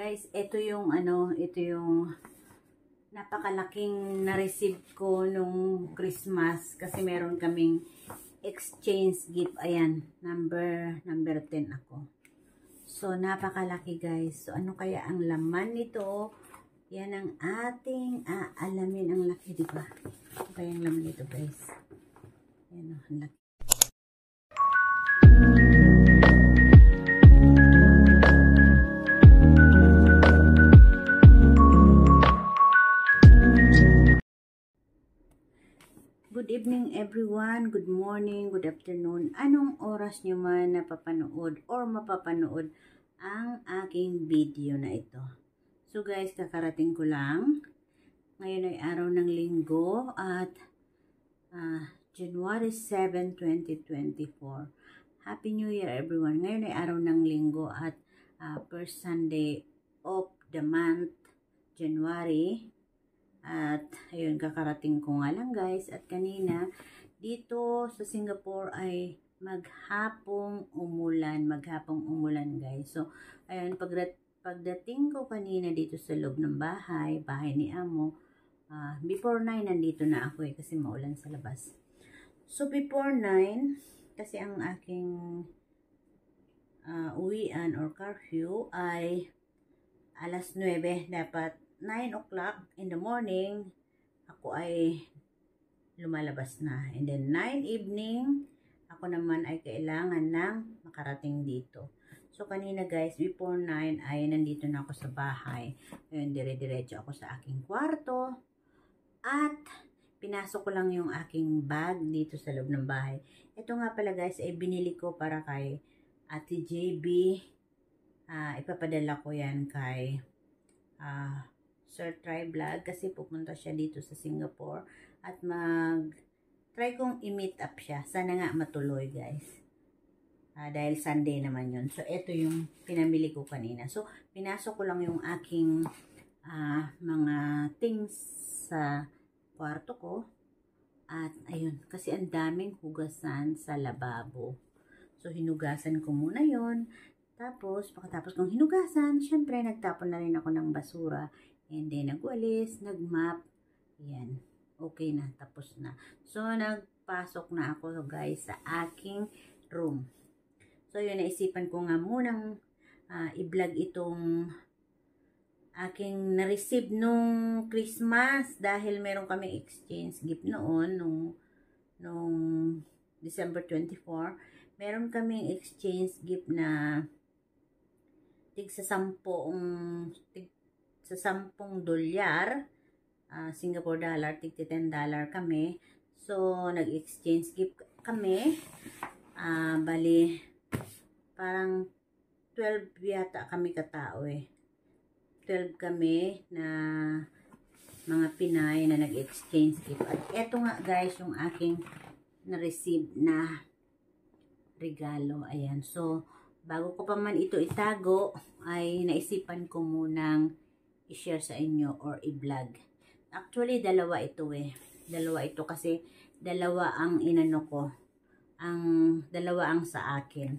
Guys, ito yung napakalaking na-receive ko nung Christmas kasi meron kaming exchange gift. Ayan, number 10 ako. So, napakalaki guys. So, ano kaya ang laman nito? Yan ang ating aalamin. Ang laki, diba? Ano kaya ang laman nito guys? Yan o, ang laki. Good evening everyone, good morning, good afternoon. Anong oras nyo man napapanood or mapapanood ang aking video na ito? So guys, kakarating ko lang. Ngayon ay araw ng linggo at January 7, 2024. Happy New Year everyone. Ngayon ay araw ng linggo at first Sunday of the month, January. At ayun, kakarating ko nga lang guys. At kanina dito sa Singapore ay maghapong umulan guys. So ayun, pagdating ko kanina dito sa loob ng bahay ni Amo, before 9 nandito na ako kasi maulan sa labas. So before 9 kasi ang aking uwian or curfew ay alas 9 dapat. 9 o'clock in the morning, ako ay lumalabas na. And then 9 evening, ako naman ay kailangan ng makarating dito. So, kanina guys, before 9 ay nandito na ako sa bahay. Ngayon, dire-diretso ako sa aking kwarto. At, pinasok ko lang yung aking bag dito sa loob ng bahay. Ito nga pala guys, ay binili ko para kay Ate JB. Ipapadala ko yan kay Sir Try Vlog kasi pupunta siya dito sa Singapore at try kong i-meet up siya. Sana nga matuloy guys. Dahil Sunday naman yun. So, ito yung pinamili ko kanina. So, pinasok ko lang yung aking mga things sa kwarto ko. At ayun, kasi ang daming hugasan sa lababo. So, hinugasan ko muna yun. Tapos, pagkatapos kong hinugasan, syempre nagtapon na rin ako ng basura. And then, nagwalis, nagmap. Yan. Okay na. Tapos na. So, nagpasok na ako guys sa aking room. So, yun. Naisipan ko nga munang i-vlog itong aking na-receive nung Christmas. Dahil meron kami exchange gift noon. Nung December 24. Meron kaming exchange gift na sa 10 dolyar, Singapore dollar, tig $10 kami. So, nag-exchange gift kami. Bali, parang 12 yata kami katao 12 kami na mga Pinay na nag-exchange gift. At eto nga guys, yung aking na-receive na regalo. Ayan. So, bago ko pa man ito itago, ay naisipan ko munang i-share sa inyo or i-vlog. Actually, dalawa ito Dalawa ito kasi dalawa ang inano ko. Dalawa ang sa akin.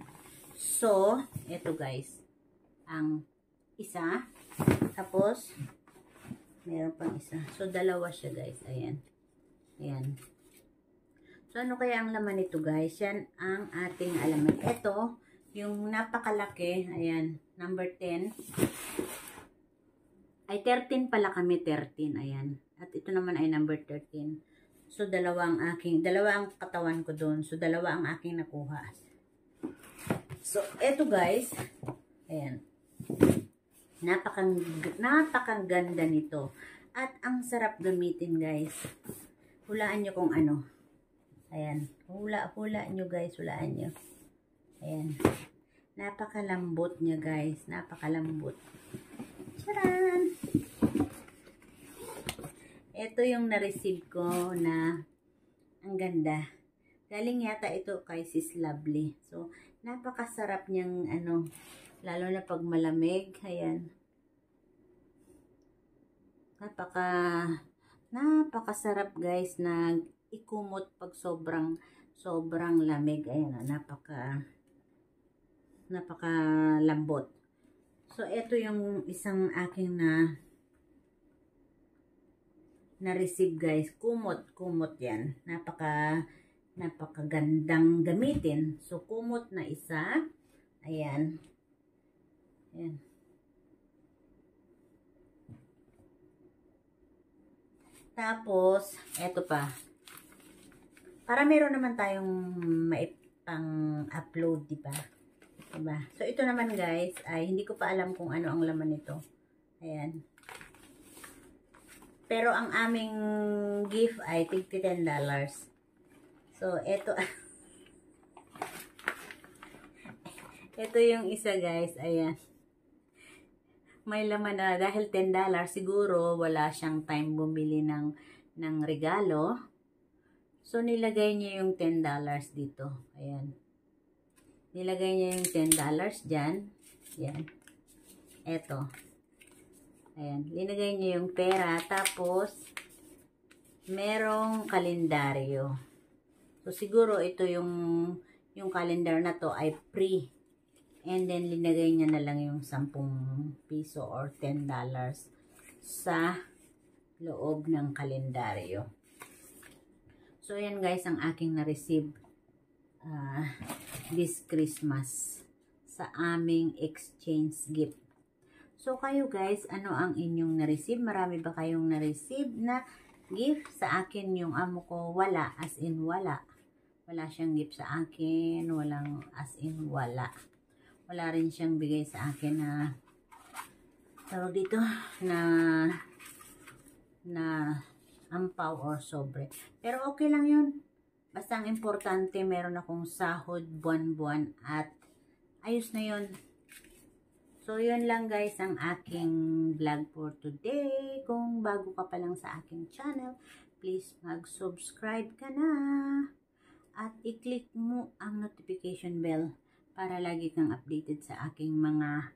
So, ito guys. Ang isa. Tapos, meron pang isa. So, dalawa siya guys. Ayan. Ayan. So, ano kaya ang laman nito guys? Yan ang ating alaman. Ito, yung napakalaki. Ayan. Number 10. Ay 13 pala kami, 13, ayan. At ito naman ay number 13. So, dalawa ang katawan ko doon. So, dalawa ang aking nakuha. So, eto guys, ayan. Napakaganda nito. At ang sarap gamitin guys. Hulaan nyo kung ano. Ayan. Hula nyo guys, hulaan nyo. Ayan. Napakalambot niya guys. Napakalambot. Charan! Ito yung na-receive ko na ang ganda. Galing yata ito kay Sis Lovely. So, napakasarap niyang lalo na pag malamig. Ayan. Napakasarap guys na ikumot pag sobrang lamig. Ayan, napakalambot. So, ito yung isang aking na-receive guys. Kumot yan. Napakagandang gamitin. So, kumot na isa. Ayan. Ayan. Tapos, eto pa. Para meron naman tayong maipang-upload, diba? Diba? So, ito naman guys, ay hindi ko pa alam kung ano ang laman nito. Ayan. Pero ang aming gift ay $10. So, eto. Ito yung isa guys. Ayan. May laman na dahil $10 siguro wala siyang time bumili ng regalo. So, nilagay niya yung $10 dito. Ayan. Nilagay niya yung $10 dyan. Ayan. Eto. Ayan. Linagay niya yung pera. Tapos, merong kalendaryo. So, siguro ito yung calendar na to ay free. And then, linagay niya na lang yung 10 piso or $10 sa loob ng kalendaryo. So, yan guys, ang aking na-receive this Christmas sa aming exchange gift. So, kayo guys, ano ang inyong na-receive? Marami ba kayong na-receive na gift? Sa akin, yung amo ko, wala. As in, wala. Wala siyang gift sa akin. Walang as in, wala. Wala rin siyang bigay sa akin na tawag dito na ampaw or sobre. Pero okay lang yun. Basta ang importante, meron akong sahod buwan-buwan at ayos na yun. So, yun lang guys ang aking vlog for today. Kung bago ka pa lang sa aking channel, please mag-subscribe ka na. At i-click mo ang notification bell para lagi kang updated sa aking mga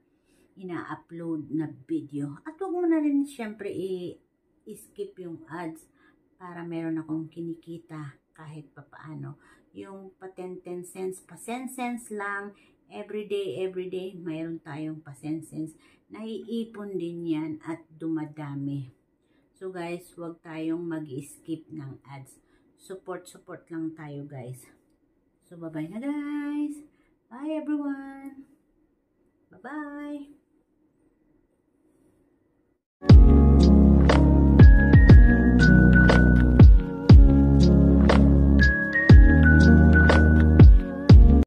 ina-upload na video. At huwag mo na rin syempre i-skip yung ads para meron akong kinikita kahit papaano. Yung pa 10 cents, pa 10 cents lang, everyday, mayroon tayong pa 10 cents. Naiipon din yan at dumadami. So guys, huwag tayong mag-skip ng ads. Support lang tayo guys. So bye-bye na guys. Bye everyone. Bye-bye.